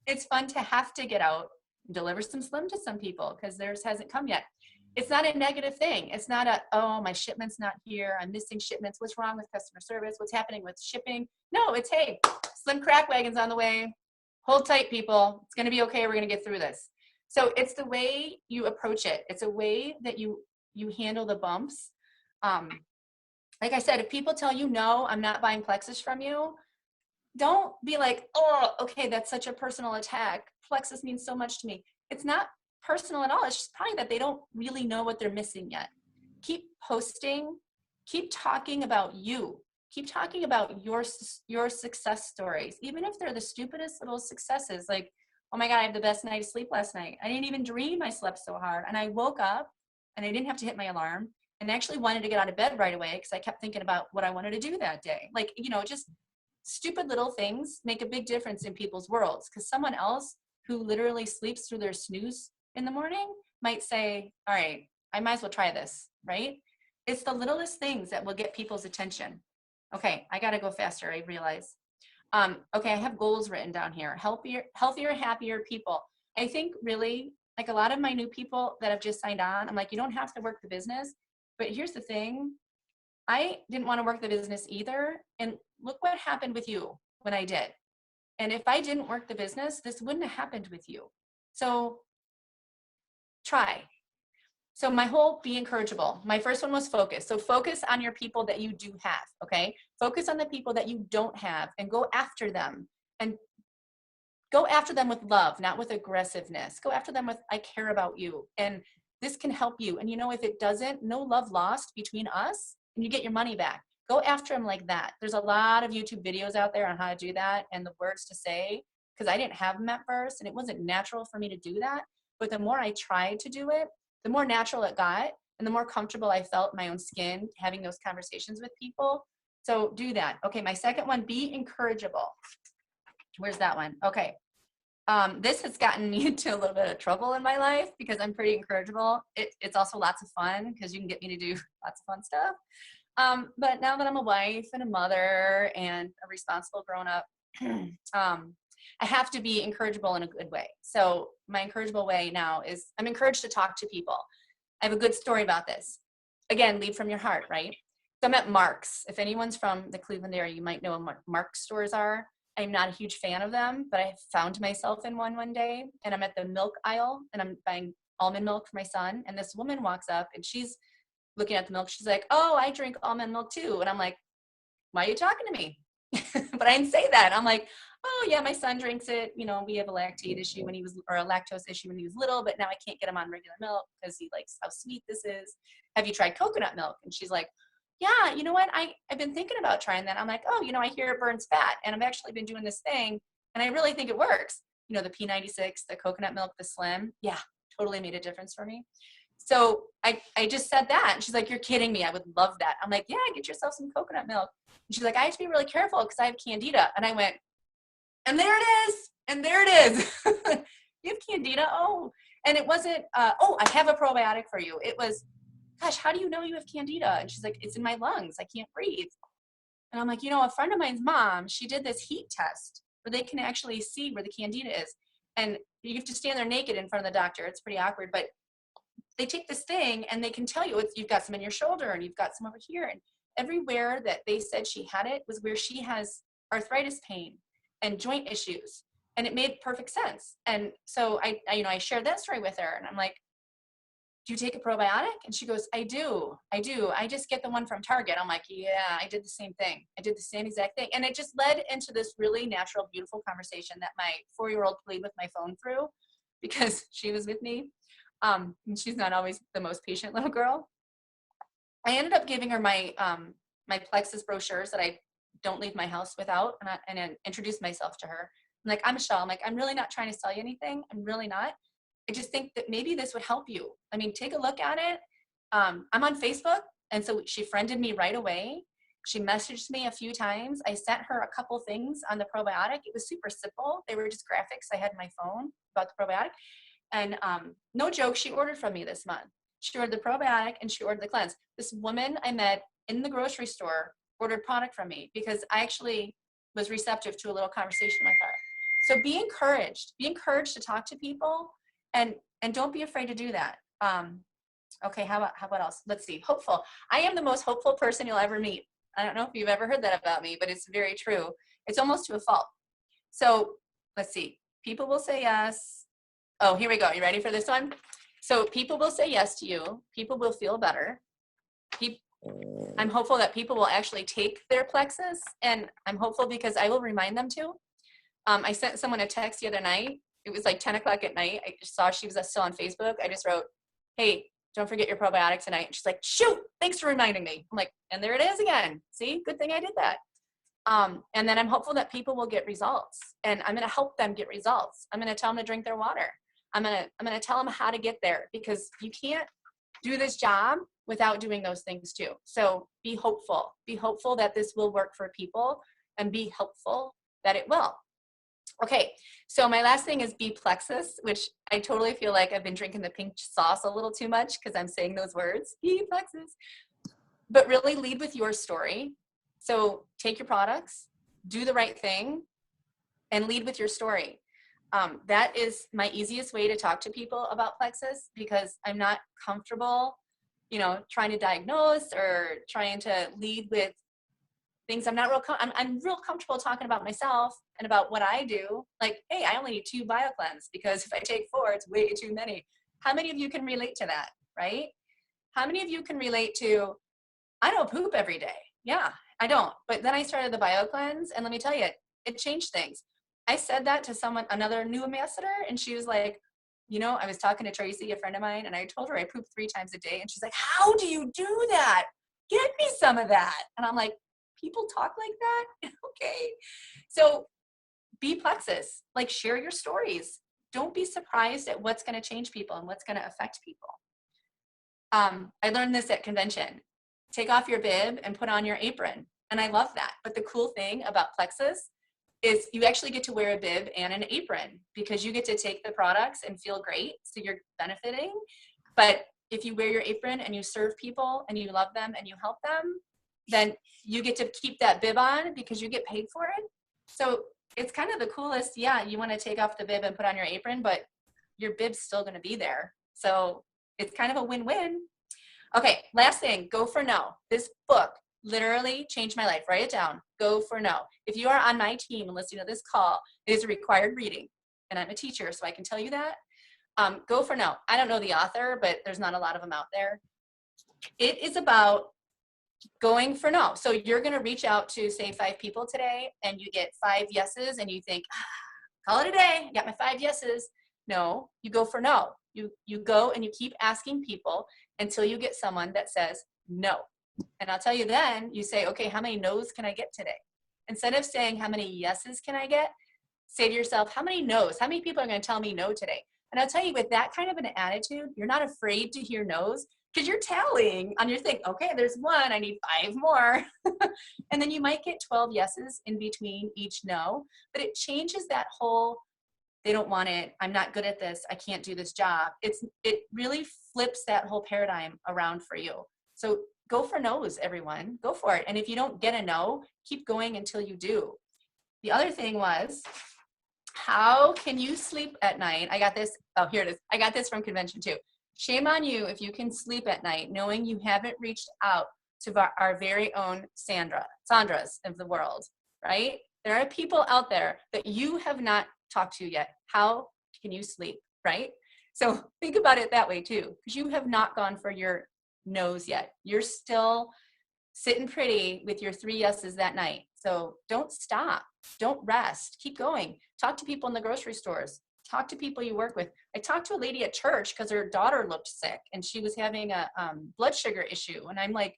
It's fun to have to get out and deliver some slim to some people because theirs hasn't come yet. It's not a negative thing. It's not oh, my shipment's not here. I'm missing shipments. What's wrong with customer service? What's happening with shipping? No, it's, hey, slim crack wagon's on the way. Hold tight, people. It's going to be okay. We're going to get through this. So it's the way you approach it. It's a way that you handle the bumps. Like I said, if people tell you, no, I'm not buying Plexus from you, don't be like, oh, okay, that's such a personal attack. Plexus means so much to me. It's not personal at all. It's just probably that they don't really know what they're missing yet. Keep posting, keep talking about you. Keep talking about your success stories, even if they're the stupidest little successes. Like, oh my God, I had the best night of sleep last night. I didn't even dream I slept so hard. And I woke up and I didn't have to hit my alarm and actually wanted to get out of bed right away because I kept thinking about what I wanted to do that day. Like, you know, just stupid little things make a big difference in people's worlds, because someone else who literally sleeps through their snooze in the morning might say, all right, I might as well try this, right? It's the littlest things that will get people's attention. Okay, I got to go faster, I realize. Okay, I have goals written down here. Healthier, happier people. I think really, like a lot of my new people that have just signed on, I'm like, you don't have to work the business. But here's the thing. I didn't want to work the business either. And look what happened with you when I did. And if I didn't work the business, this wouldn't have happened with you. So try. So my whole be encourageable. My first one was focus. So focus on your people that you do have, okay? Focus on the people that you don't have and go after them. And go after them with love, not with aggressiveness. Go after them with, I care about you. And this can help you. And you know, if it doesn't, no love lost between us and you get your money back. Go after them like that. There's a lot of YouTube videos out there on how to do that and the words to say, because I didn't have them at first and it wasn't natural for me to do that. But the more I tried to do it, the more natural it got and the more comfortable I felt in my own skin having those conversations with people. So do that. Okay, my second one, be encourageable. Where's that one? Okay. This has gotten me into a little bit of trouble in my life because I'm pretty encourageable. It's also lots of fun because you can get me to do lots of fun stuff. But now that I'm a wife and a mother and a responsible grown-up, I have to be encourageable in a good way. So my encourageable way now is I'm encouraged to talk to people. I have a good story about this. Again, lead from your heart, right? So I'm at Mark's. If anyone's from the Cleveland area, you might know what Mark's stores are. I'm not a huge fan of them, but I found myself in one day, and I'm at the milk aisle and I'm buying almond milk for my son. And this woman walks up and she's looking at the milk. She's like, oh, I drink almond milk too. And I'm like, why are you talking to me? But I didn't say that. I'm like, oh yeah, my son drinks it. You know, we have a lactate issue when he was, or a lactose issue when he was little, but now I can't get him on regular milk because he likes how sweet this is. Have you tried coconut milk? And she's like, yeah, you know what? I've been thinking about trying that. I'm like, oh, you know, I hear it burns fat and I've actually been doing this thing and I really think it works. You know, the P96, the coconut milk, the Slim. Yeah, totally made a difference for me. So I just said that. And she's like, you're kidding me. I would love that. I'm like, yeah, get yourself some coconut milk. And she's like, I have to be really careful because I have candida. And I went, and there it is. And there it is. You have candida? Oh, and it wasn't, oh, I have a probiotic for you. It was, gosh, how do you know you have candida? And she's like, it's in my lungs. I can't breathe. And I'm like, you know, a friend of mine's mom, she did this heat test where they can actually see where the candida is. And you have to stand there naked in front of the doctor. It's pretty awkward, but they take this thing and they can tell you you've got some in your shoulder and you've got some over here. And everywhere that they said she had it was where she has arthritis pain and joint issues. And it made perfect sense. And so I shared that story with her and I'm like, do you take a probiotic? And she goes, I do. I just get the one from Target. I'm like, yeah, I did the same thing. I did the same exact thing. And it just led into this really natural, beautiful conversation that my 4-year-old played with my phone through because she was with me. And she's not always the most patient little girl. I ended up giving her my my Plexus brochures that I don't leave my house without, and I introduced myself to her. I'm like, I'm Michelle. I'm like, I'm really not trying to sell you anything. I'm really not. I just think that maybe this would help you. I mean, take a look at it. I'm on Facebook, and so she friended me right away. She messaged me a few times. I sent her a couple things on the probiotic. It was super simple. They were just graphics I had on my phone about the probiotic. And no joke, she ordered from me this month. She ordered the probiotic and she ordered the cleanse. This woman I met in the grocery store ordered product from me because I actually was receptive to a little conversation with her. So be encouraged. Be encouraged to talk to people and don't be afraid to do that. Okay, how about else? Let's see. Hopeful. I am the most hopeful person you'll ever meet. I don't know if you've ever heard that about me, but it's very true. It's almost to a fault. So let's see. People will say yes. Oh, here we go. You ready for this one? So people will say yes to you. People will feel better. I'm hopeful that people will actually take their Plexus, and I'm hopeful because I will remind them to. I sent someone a text the other night. It was like 10 o'clock at night. I saw she was still on Facebook. I just wrote, hey, don't forget your probiotics tonight. And she's like, shoot, thanks for reminding me. I'm like, and there it is again. See, good thing I did that. And then I'm hopeful that people will get results, and I'm going to help them get results. I'm going to tell them to drink their water. I'm going to tell them how to get there, because you can't do this job without doing those things too. So be hopeful that this will work for people, and be helpful that it will. Okay, so my last thing is be Plexus, which I totally feel like I've been drinking the pink sauce a little too much because I'm saying those words, be Plexus. But really lead with your story. So take your products, do the right thing, and lead with your story. That is my easiest way to talk to people about Plexus, because I'm not comfortable, trying to diagnose or trying to lead with things. I'm real comfortable talking about myself and about what I do. Like, hey, I only need 2 BioCleanse, because if I take 4, it's way too many. How many of you can relate to that, right? How many of you can relate to, I don't poop every day. Yeah, I don't. But then I started the BioCleanse, and let me tell you, it changed things. I said that to another new ambassador, and she was like, I was talking to Tracy, a friend of mine, and I told her I poop 3 times a day. And she's like, how do you do that? Get me some of that. And I'm like, people talk like that? Okay. So be Plexus, like share your stories. Don't be surprised at what's going to change people and what's going to affect people. I learned this at convention. Take off your bib and put on your apron. And I love that. But the cool thing about Plexus is you actually get to wear a bib and an apron, because you get to take the products and feel great. So you're benefiting. But if you wear your apron and you serve people and you love them and you help them, then you get to keep that bib on because you get paid for it. So it's kind of the coolest. Yeah, you want to take off the bib and put on your apron, but your bib's still going to be there. So it's kind of a win-win. Okay, last thing, Go for No. This book literally changed my life. Write it down. Go for No. If you are on my team and listening to this call, it is a required reading. And I'm a teacher, so I can tell you that. Go for No. I don't know the author, but there's not a lot of them out there. It is about going for no. So you're going to reach out to, say, 5 people today, and you get 5 yeses, and you think, call it a day, got my 5 yeses. No, you go for no. You go and you keep asking people until you get someone that says no. And I'll tell you, then you say, okay, how many no's can I get today? Instead of saying how many yeses can I get, say to yourself, how many no's? How many people are going to tell me no today? And I'll tell you, with that kind of an attitude, you're not afraid to hear no's, because you're tallying on your thing. Okay, there's 1, I need 5 more. And then you might get 12 yeses in between each no, but it changes that whole, they don't want it, I'm not good at this, I can't do this job. It really flips that whole paradigm around for you. So go for no's, everyone. Go for it. And if you don't get a no, keep going until you do. The other thing was, how can you sleep at night? I got this. Oh, here it is. I got this from convention too. Shame on you if you can sleep at night knowing you haven't reached out to our very own Sandras of the world, right? There are people out there that you have not talked to yet. How can you sleep, right? So think about it that way too, because you have not gone for your no's yet. You're still sitting pretty with your 3 yeses that night. So don't stop. Don't rest. Keep going. Talk to people in the grocery stores. Talk to people you work with. I talked to a lady at church because her daughter looked sick and she was having a blood sugar issue. And I'm like,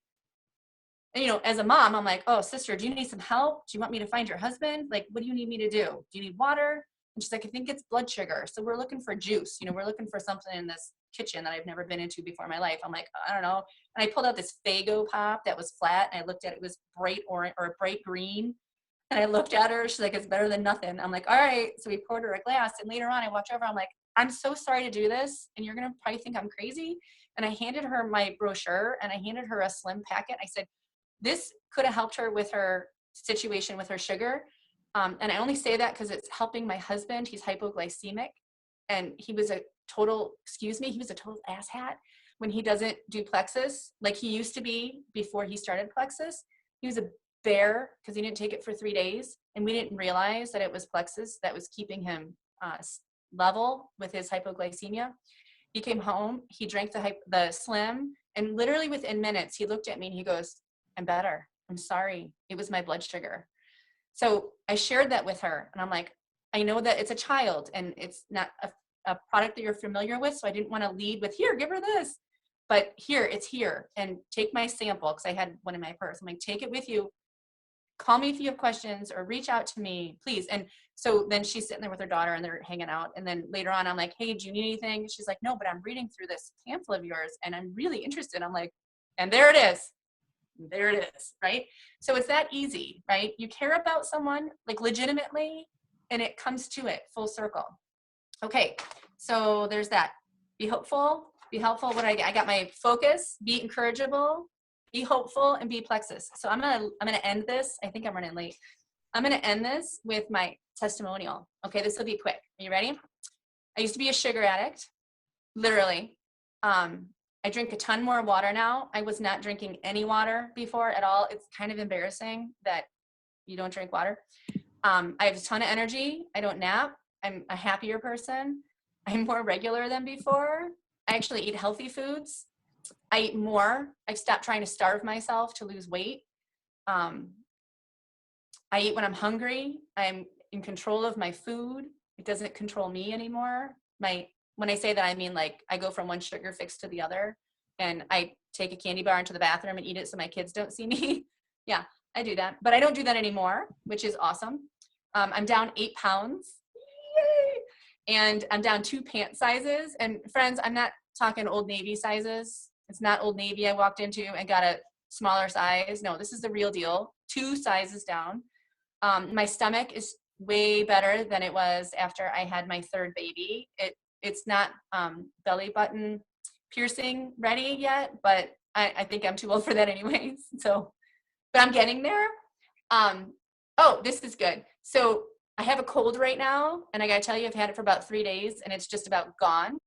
as a mom, I'm like, oh, sister, do you need some help? Do you want me to find your husband? Like, what do you need me to do? Do you need water? And she's like, I think it's blood sugar. So we're looking for juice. We're looking for something in this kitchen that I've never been into before in my life. I'm like, I don't know. And I pulled out this Faygo pop that was flat, and I looked at it. It was bright orange or bright green. And I looked at her, she's like, it's better than nothing. I'm like, all right. So we poured her a glass, and later on I watch over, I'm like, I'm so sorry to do this, and you're going to probably think I'm crazy. And I handed her my brochure, and I handed her a slim packet. I said, this could have helped her with her situation with her sugar. And I only say that because it's helping my husband. He's hypoglycemic, and he was a total asshat when he doesn't do Plexus like he used to be before he started Plexus. He was a bear because he didn't take it for 3 days, and we didn't realize that it was Plexus that was keeping him level with his hypoglycemia. He came home, he drank the slim, and literally within minutes he looked at me and he goes, I'm better, I'm sorry, it was my blood sugar. So I shared that with her, and I'm like, I know that it's a child and it's not a product that you're familiar with, so I didn't want to lead with, here, give her this, but here, it's here, and take my sample, because I had one in my purse. I'm like, take it with you. call me if you have questions or reach out to me, please. And so then she's sitting there with her daughter and they're hanging out. And then later on, I'm like, hey, do you need anything? She's like, no, but I'm reading through this pamphlet of yours and I'm really interested. I'm like, and there it is. There it is, right? So it's that easy, right? You care about someone like legitimately and it comes to it full circle. Okay, so there's that. Be hopeful, be helpful. What I got my focus, be encourageable, be hopeful, and be plexus. So I'm gonna end this. I think I'm running late. I'm gonna end this with my testimonial. Okay, this will be quick. Are you ready? I used to be a sugar addict, literally. I drink a ton more water now. I was not drinking any water before at all. It's kind of embarrassing that you don't drink water. I have a ton of energy. I don't nap. I'm a happier person. I'm more regular than before. I actually eat healthy foods. I eat more. I've stopped trying to starve myself to lose weight. I eat when I'm hungry. I'm in control of my food. It doesn't control me anymore. When I say that, I mean like I go from one sugar fix to the other and I take a candy bar into the bathroom and eat it so my kids don't see me. Yeah, I do that, but I don't do that anymore, which is awesome. I'm down 8 pounds. Yay! And I'm down 2 pant sizes. And friends, I'm not talking Old Navy sizes. It's not Old Navy I walked into and got a smaller size. No, this is the real deal. 2 sizes down. My stomach is way better than it was after I had my 3rd baby. It's not belly button piercing ready yet, but I think I'm too old for that anyways. So, but I'm getting there. Oh, this is good. So I have a cold right now, and I gotta tell you, I've had it for about 3 days, and it's just about gone.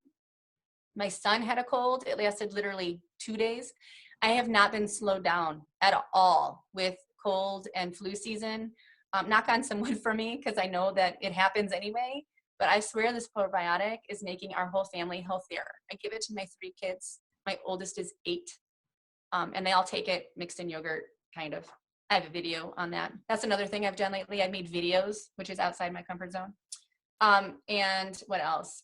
My son had a cold. It lasted literally 2 days. I have not been slowed down at all with cold and flu season. Knock on some wood for me, because I know that it happens anyway. But I swear this probiotic is making our whole family healthier. I give it to my 3 kids. My oldest is 8. And they all take it mixed in yogurt, kind of. I have a video on that. That's another thing I've done lately. I made videos, which is outside my comfort zone. And what else?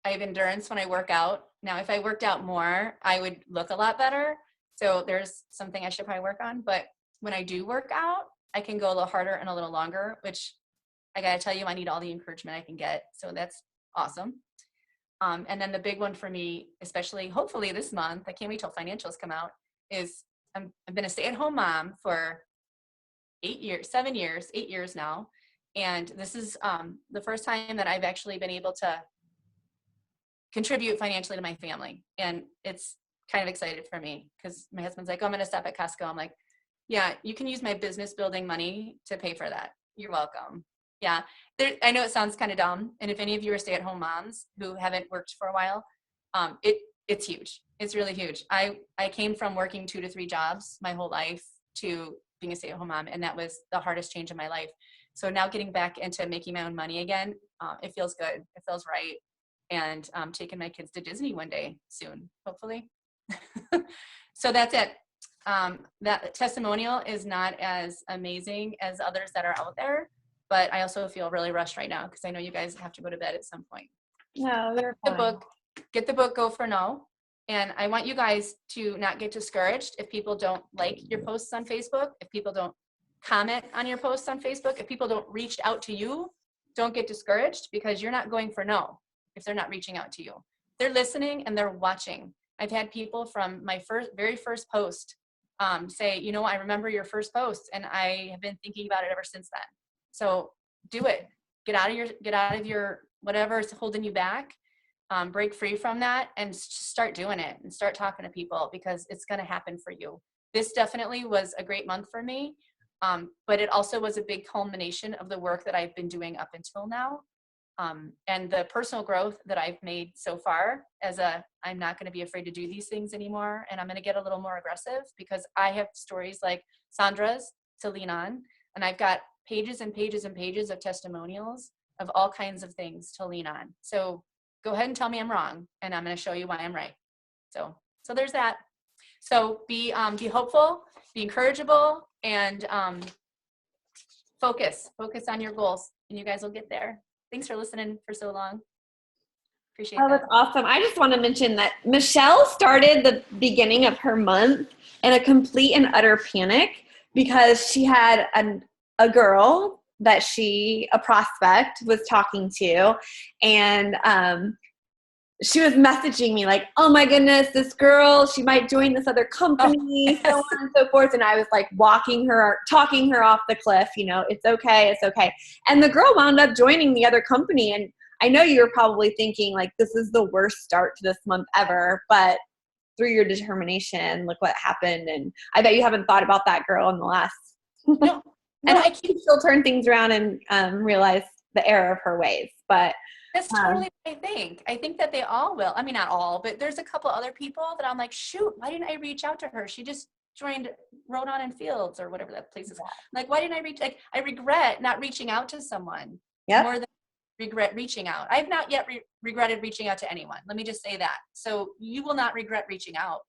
I have endurance when I work out. Now, if I worked out more, I would look a lot better. So there's something I should probably work on. But when I do work out, I can go a little harder and a little longer, which I got to tell you, I need all the encouragement I can get. So that's awesome. And then the big one for me, especially hopefully this month, I can't wait till financials come out, is I've been a stay-at-home mom for 8 years now. And this is the first time that I've actually been able to contribute financially to my family. And it's kind of excited for me because my husband's like, oh, I'm going to stop at Costco. I'm like, yeah, you can use my business building money to pay for that. You're welcome. Yeah, I know it sounds kind of dumb. And if any of you are stay-at-home moms who haven't worked for a while, it's huge. It's really huge. I came from working 2 to 3 jobs my whole life to being a stay-at-home mom, and that was the hardest change in my life. So now getting back into making my own money again, it feels good. It feels right. And taking my kids to Disney one day soon, hopefully. So that's it. That testimonial is not as amazing as others that are out there, but I also feel really rushed right now because I know you guys have to go to bed at some point. No, you're fine. Get the book, Go for No. And I want you guys to not get discouraged if people don't like your posts on Facebook, if people don't comment on your posts on Facebook, if people don't reach out to you, don't get discouraged because you're not going for no if they're not reaching out to you. They're listening and they're watching. I've had people from my very first post say, you know, I remember your first post and I have been thinking about it ever since then. So do it. Get out of your whatever is holding you back. Break free from that and start doing it and start talking to people because it's going to happen for you. This definitely was a great month for me, but it also was a big culmination of the work that I've been doing up until now, and the personal growth that I've made so far. I'm not going to be afraid to do these things anymore, and I'm going to get a little more aggressive because I have stories like Sandra's to lean on, and I've got pages and pages and pages of testimonials of all kinds of things to lean on. So go ahead and tell me I'm wrong, and I'm going to show you why I'm right. So there's that. So be hopeful, be encourageable, and focus on your goals, and you guys will get there. Thanks for listening for so long. Appreciate that. That's awesome. I just want to mention that Michelle started the beginning of her month in a complete and utter panic because she had a girl that a prospect was talking to, and she was messaging me like, oh my goodness, this girl, she might join this other company, so on and so forth. And I was like talking her off the cliff, it's okay, it's okay. And the girl wound up joining the other company. And I know you're probably thinking like, this is the worst start to this month ever, but through your determination, look what happened. And I bet you haven't thought about that girl in the last, No, and I can still turn things around and realize the error of her ways. But that's totally what I think. I think that they all will. I mean, not all, but there's a couple other people that I'm like, shoot, why didn't I reach out to her? She just joined Ronan and Fields or whatever that place is. Like, why didn't I I regret not reaching out to someone more than regret reaching out. I've not yet regretted reaching out to anyone. Let me just say that. So you will not regret reaching out.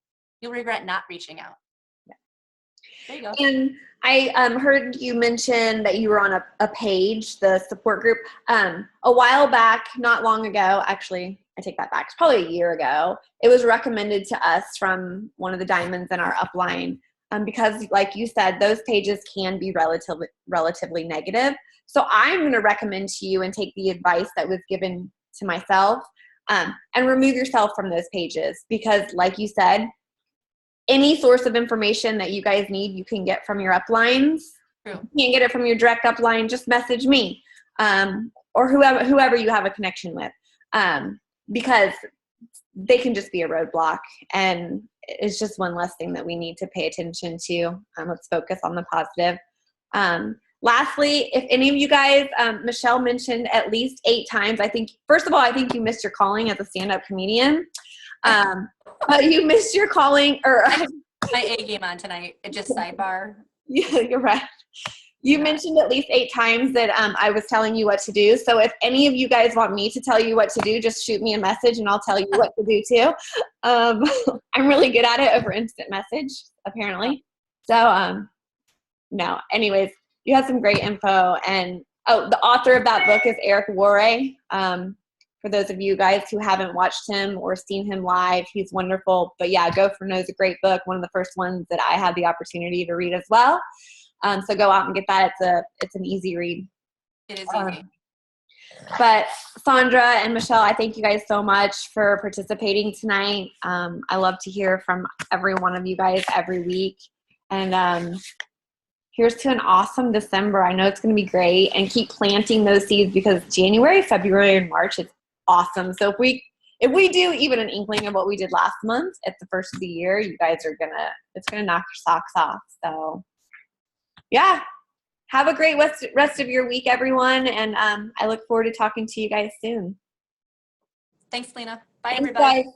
You'll regret not reaching out. There you go. And I heard you mention that you were on a page, the support group, a while back, not long ago. Actually, I take that back. It's probably a year ago. It was recommended to us from one of the diamonds in our upline because, like you said, those pages can be relatively negative. So I'm going to recommend to you and take the advice that was given to myself and remove yourself from those pages because, like you said, any source of information that you guys need, you can get from your uplines. True. If you can't get it from your direct upline, just message me or whoever you have a connection with because they can just be a roadblock. And it's just one less thing that we need to pay attention to. Let's focus on the positive. Lastly, if any of you guys, Michelle mentioned at least 8 times, first of all, I think you missed your calling as a stand-up comedian. But you missed your calling, or my A game on tonight. It just sidebar. Yeah, you're right. You mentioned at least 8 times that I was telling you what to do. So if any of you guys want me to tell you what to do, just shoot me a message and I'll tell you what to do too. I'm really good at it over instant message, apparently. So no. Anyways, you had some great info, and the author of that book is Eric Worre. For those of you guys who haven't watched him or seen him live, he's wonderful. But yeah, Go for No is a great book. One of the first ones that I had the opportunity to read as well. So go out and get that. It's an easy read. It is easy. But Sandra and Michelle, I thank you guys so much for participating tonight. I love to hear from every one of you guys every week. And here's to an awesome December. I know it's going to be great. And keep planting those seeds because January, February, and March, it's awesome. So if we do even an inkling of what we did last month at the first of the year, you guys it's going to knock your socks off. So yeah, have a great rest of your week, everyone. And I look forward to talking to you guys soon. Thanks, Lena. Bye, Thanks, everybody. guys.